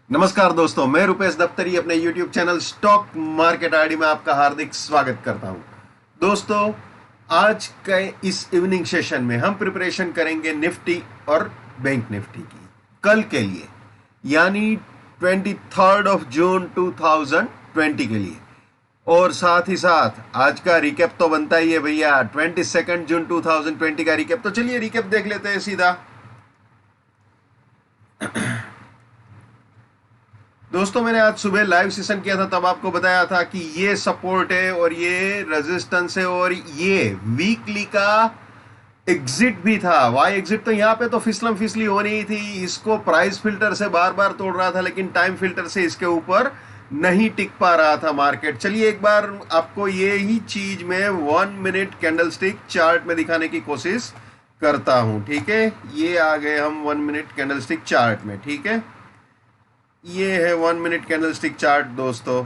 नमस्कार दोस्तों, मैं रुपेश दफ्तरी अपने YouTube channel stock market ID में आपका हार्दिक स्वागत करता हूं। दोस्तों, आज के इस इवनिंग सेशन में हम प्रिपरेशन करेंगे निफ्टी और बैंक निफ्टी की कल के लिए, यानी 23 जून 2020 के लिए। और साथ ही साथ आज का रिकैप तो बनता ही है भैया, 22 जून 2020 का रिकैप। तो चलिए रिकैप देख लेते हैं सीधा। दोस्तों, मैंने आज सुबह लाइव सेशन किया था, तब आपको बताया था कि ये सपोर्ट है और ये रेजिस्टेंस है और ये वीकली का एग्जिट भी था। वाई एग्जिट तो यहाँ पे तो फिसलम फिसली होनी ही थी। इसको प्राइस फिल्टर से बार बार तोड़ रहा था, लेकिन टाइम फिल्टर से इसके ऊपर नहीं टिक पा रहा था मार्केट। चलिए एक बार आपको ये ही चीज मैं 1 मिनट कैंडलस्टिक चार्ट में दिखाने की कोशिश करता हूं। ठीक है, ये आ गए हम 1 मिनट कैंडलस्टिक चार्ट में। ठीक है, ये है 1 मिनट कैंडलस्टिक चार्ट दोस्तों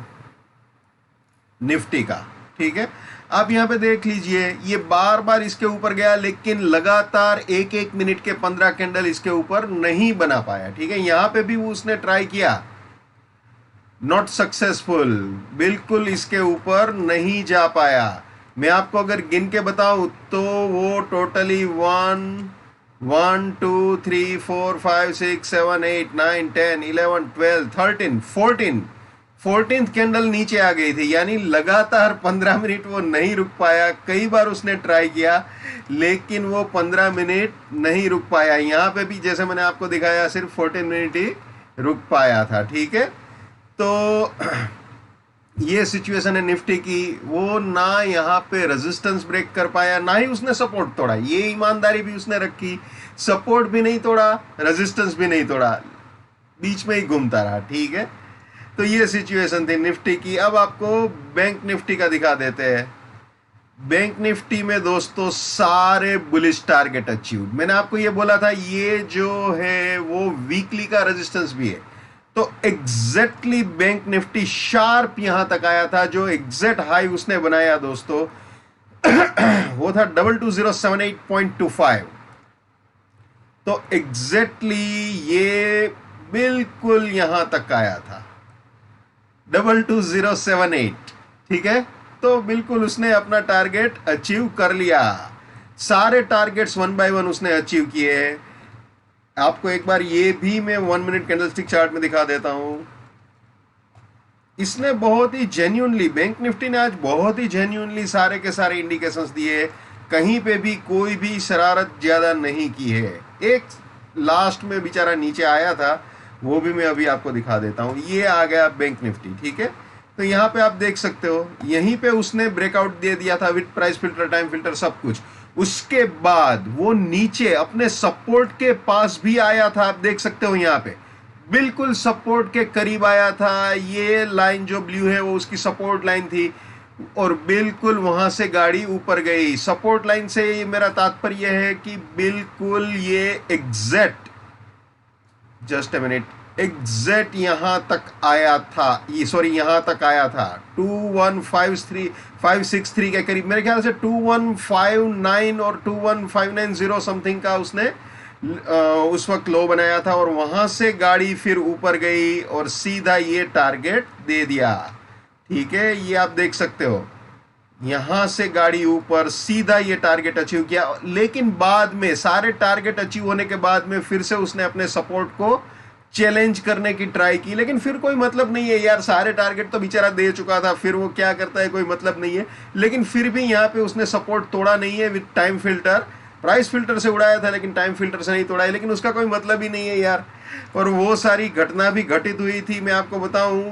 निफ्टी का। ठीक है, आप यहाँ पे देख लीजिए, ये बार बार इसके ऊपर गया, लेकिन लगातार एक एक मिनट के 15 कैंडल इसके ऊपर नहीं बना पाया। ठीक है, यहाँ पे भी उसने ट्राई किया, नॉट सक्सेसफुल, बिल्कुल इसके ऊपर नहीं जा पाया। मैं आपको अगर गिन के बताऊं तो वो टोटली 1 2 3 4 5 6 7 8 9 10 11 12 13 14th कैंडल नीचे आ गई थी, यानी लगातार 15 मिनट वो नहीं रुक पाया। कई बार उसने ट्राई किया, लेकिन वो 15 मिनट नहीं रुक पाया। यहाँ पे भी जैसे मैंने आपको दिखाया, सिर्फ 14 मिनट ही रुक पाया था। ठीक है, तो ये सिचुएशन है निफ्टी की। वो ना यहाँ पे रेजिस्टेंस ब्रेक कर पाया, ना ही उसने सपोर्ट तोड़ा। ये ईमानदारी भी उसने रखी, सपोर्ट भी नहीं तोड़ा, रेजिस्टेंस भी नहीं तोड़ा, बीच में ही घूमता रहा। ठीक है, तो ये सिचुएशन थी निफ्टी की। अब आपको बैंक निफ्टी का दिखा देते हैं। बैंक निफ्टी में दोस्तों सारे बुलिश टारगेट अचीव। मैंने आपको ये बोला था, ये जो है वो वीकली का रेजिस्टेंस भी है। तो एग्जैक्टली बैंक निफ्टी शार्प यहां तक आया था। जो एग्जैक्ट हाई उसने बनाया दोस्तों वो था 2207.8.25। तो एग्जैक्टली ये बिल्कुल यहां तक आया था 2207.8। ठीक है, तो बिल्कुल उसने अपना टारगेट अचीव कर लिया। सारे टारगेट्स 1 बाय 1 उसने अचीव किए हैं। आपको एक बार ये भी मैं 1 मिनट कैंडलस्टिक चार्ट में दिखा देता हूं। इसने बहुत ही जेन्युइनली, बैंक निफ्टी ने आज बहुत ही जेन्युइनली सारे के सारे इंडिकेशंस दिए। कहीं पे भी कोई भी शरारत ज्यादा नहीं की है। एक लास्ट में बेचारा नीचे आया था, वो भी मैं अभी आपको दिखा देता हूं। ये आ गया बैंक निफ्टी। ठीक है, तो यहाँ पे आप देख सकते हो, यहीं पे उसने ब्रेकआउट दे दिया था with price filter, time filter, सब कुछ। उसके बाद वो नीचे अपने सपोर्ट के पास भी आया था। आप देख सकते हो यहाँ पे बिल्कुल सपोर्ट के करीब आया था। ये लाइन जो ब्लू है वो उसकी सपोर्ट लाइन थी, और बिल्कुल वहां से गाड़ी ऊपर गई। सपोर्ट लाइन से मेरा तात्पर्य है कि बिल्कुल ये exact, just a minute, exact यहां तक आया था। ये सॉरी, यहां तक आया था 21563 के करीब, मेरे ख्याल से 2159 और 21590 समथिंग का उसने उस वक्त लो बनाया था। और वहां से गाड़ी फिर ऊपर गई और सीधा ये टारगेट दे दिया। ठीक है, ये आप देख सकते हो, यहां से गाड़ी ऊपर सीधा ये टारगेट अचीव किया। लेकिन बाद में सारे टारगेट अचीव होने के बाद में फिर से उसने अपने सपोर्ट को चैलेंज करने की ट्राई की, लेकिन फिर कोई मतलब नहीं है यार, सारे टारगेट तो बेचारा दे चुका था। फिर वो क्या करता है, कोई मतलब नहीं है। लेकिन फिर भी यहाँ पे उसने सपोर्ट तोड़ा नहीं है with time filter. Price filter से उड़ाया था, लेकिन टाइम फिल्टर से नहीं तोड़ा है, लेकिन उसका कोई मतलब ही नहीं है यार। और वो सारी घटना भी घटित हुई थी, मैं आपको बताऊं,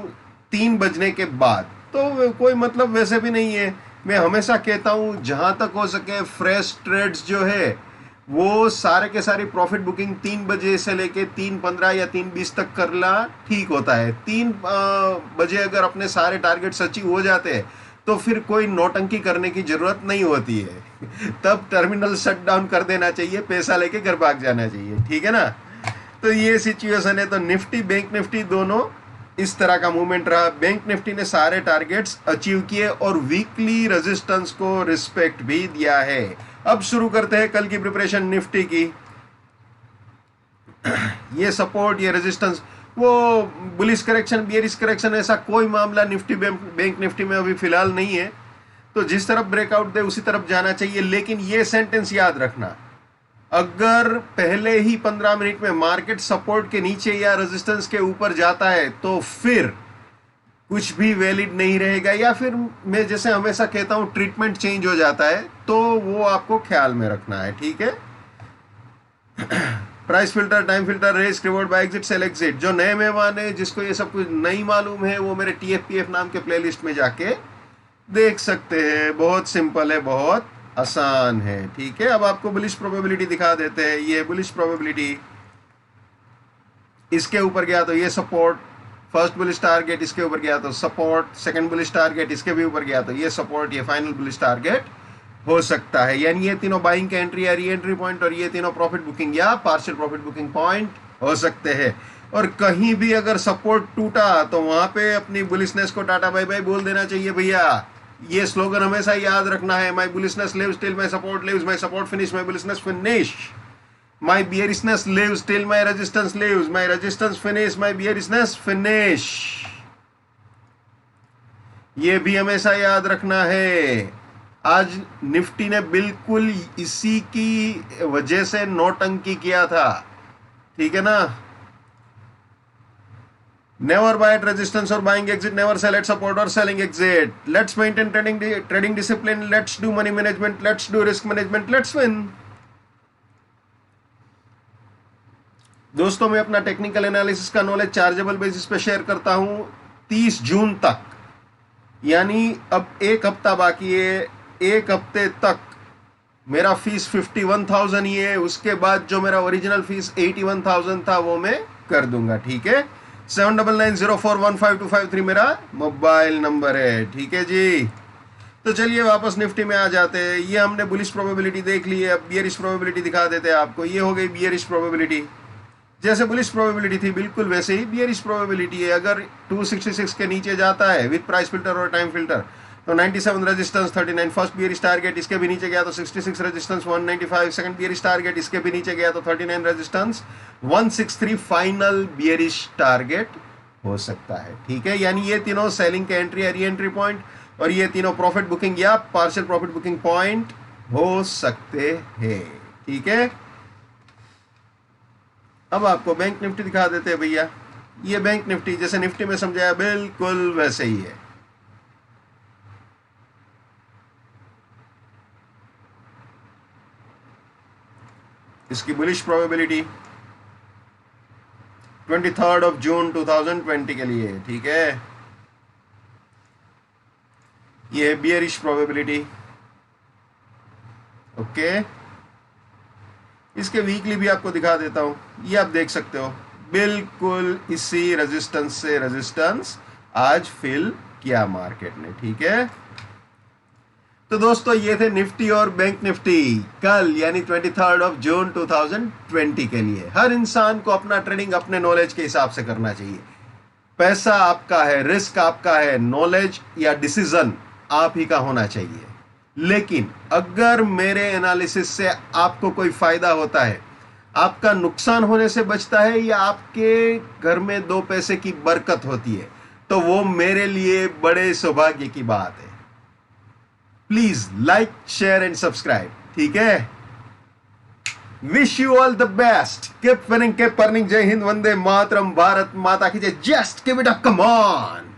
3 बजने के बाद। तो कोई मतलब वैसे भी नहीं है। मैं हमेशा कहता हूं, जहां तक हो सके फ्रेश ट्रेड्स जो है वो सारे के सारी प्रॉफिट बुकिंग 3 बजे से लेके 3:15 या 3:20 तक करना ठीक होता है। 3 बजे अगर अपने सारे टारगेट अचीव हो जाते हैं तो फिर कोई नौटंकी करने की जरूरत नहीं होती है। तब टर्मिनल शट डाउन कर देना चाहिए, पैसा लेके घर भाग जाना चाहिए। ठीक है ना, तो ये सिचुएशन है। तो निफ्टी बैंक निफ्टी दोनों इस तरह का मूवमेंट रहा। बैंक निफ्टी ने सारे टारगेट्स अचीव किए और वीकली रेजिस्टेंस को रिस्पेक्ट भी दिया है। अब शुरू करते हैं कल की प्रिपरेशन निफ्टी की। ये सपोर्ट, ये रेजिस्टेंस, वो बुलिश करेक्शन, बियरिश करेक्शन, ऐसा कोई मामला निफ्टी बैंक निफ्टी में अभी फिलहाल नहीं है। तो जिस तरफ ब्रेकआउट दे उसी तरफ जाना चाहिए। लेकिन ये सेंटेंस याद रखना, अगर पहले ही 15 मिनट में मार्केट सपोर्ट के नीचे या रेजिस्टेंस के ऊपर जाता है तो फिर कुछ भी वैलिड नहीं रहेगा, या फिर मैं जैसे हमेशा कहता हूं ट्रीटमेंट चेंज हो जाता है, तो वो आपको ख्याल में रखना है, ठीक है। Price filter, time filter, race, reward, buy exit, sell exit. जो नए मेहमान है जिसको ये सब कुछ नहीं मालूम है वो मेरे TFPF नाम के प्लेलिस्ट में जाके देख सकते हैं। बहुत सिंपल है, बहुत आसान है, ठीक है। अब आपको बुलिश प्रोबेबिलिटी दिखा देते हैं। ये बुलिश प्रोबेबिलिटी, इसके ऊपर गया तो ये सपोर्ट, फर्स्ट बुलिश टारगेट, इसके ऊपर गया तो सपोर्ट, सेकंड बुलिश टारगेट, इसके भी ऊपर गया तो ये सपोर्ट, ये फाइनल बुलिश टारगेट हो सकता है। यानी ये तीनों बाइंग के एंट्री या री एंट्री पॉइंट, और ये तीनों प्रॉफिट बुकिंग या पार्शियल प्रॉफिट बुकिंग पॉइंट हो सकते हैं। और कहीं भी अगर सपोर्ट टूटा तो वहां पे अपनी बुलिशनेस को टाटा बाय बाय बोल देना चाहिए भैया। ये स्लोगन हमेशा याद रखना है, my bullishness lives till my support lives, my support finish, my bullishness finish, my bearishness lives till my resistance lives, my resistance finish, my bearishness finish. ये भी हमेशा याद रखना है। आज निफ्टी ने बिल्कुल इसी की वजह से नौटंकी किया था, ठीक है ना। नेवर बाय एट रेजिस्टेंस और buying exit, never sell at support और selling exit. Let's maintain trading discipline, let's do money management, let's do risk management, let's win. दोस्तों, मैं अपना टेक्निकल एनालिसिस का नॉलेज चार्जेबल बेसिस पे share करता हूं 30 जून तक, यानी अब एक हफ्ता बाकी है। एक हफ्ते तक मेरा फीस 51,000 ही है। उसके बाद जो मेरा ओरिजिनल फीस 81,000 था वो मैं कर दूंगा, ठीक है। 7990415253 मेरा मोबाइल नंबर है, ठीक है जी। तो चलिए वापस निफ्टी में आ जाते हैं। ये हमने बुलिश प्रोबेबिलिटी देख ली है, अब बियरिश प्रोबेबिलिटी दिखा देते हैं आपको। ये हो गई बियरिश प्रोबेबिलिटी। जैसे बुलिश प्रोबेबिलिटी थी बिल्कुल वैसे ही बियरिश प्रोबेबिलिटी है। अगर 266 के नीचे जाता है विद प्राइस फिल्टर और टाइम फिल्टर तो 97 रेजिस्टेंस, 39 फर्स्ट बियरिश टारगेट, इसके भी नीचे गया तो 66 रेजिस्टेंस, 195 सेकंड बियरिश टारगेट, इसके भी नीचे गया तो 39 रेजिस्टेंस, 163 फाइनल बियरिश टारगेट हो सकता है, ठीक है। यानी ये तीनों सेलिंग के एंट्री या री एंट्री पॉइंट, और ये तीनों प्रॉफिट बुकिंग या पार्शियल प्रॉफिट बुकिंग पॉइंट हो सकते हैं, ठीक है। अब आपको बैंक निफ्टी दिखा देते हैं भैया। ये बैंक निफ्टी जैसे निफ्टी में समझाया बिल्कुल वैसे ही है। इसकी बुलिश प्रोबेबिलिटी 23 ऑफ जून 2020 के लिए, ठीक है। ये बियरिश प्रोबेबिलिटी, ओके। इसके वीकली भी आपको दिखा देता हूं। ये आप देख सकते हो बिल्कुल इसी रेजिस्टेंस से रेजिस्टेंस आज फिल किया मार्केट ने, ठीक है। तो दोस्तों ये थे निफ्टी और बैंक निफ्टी कल, यानी 23 ऑफ जून 2020 के लिए। हर इंसान को अपना ट्रेडिंग अपने नॉलेज के हिसाब से करना चाहिए। पैसा आपका है, रिस्क आपका है, नॉलेज या डिसीजन आप ही का होना चाहिए। लेकिन अगर मेरे एनालिसिस से आपको कोई फायदा होता है, आपका नुकसान होने से बचता है, या आपके घर में 2 पैसे की बरकत होती है, तो वो मेरे लिए बड़े सौभाग्य की बात है। Please like, share and subscribe, ठीक है। Wish you all the best. Keep winning, keep earning. जय हिंद, वंदे मातरम, भारत माता की जय। Just give it up, come on.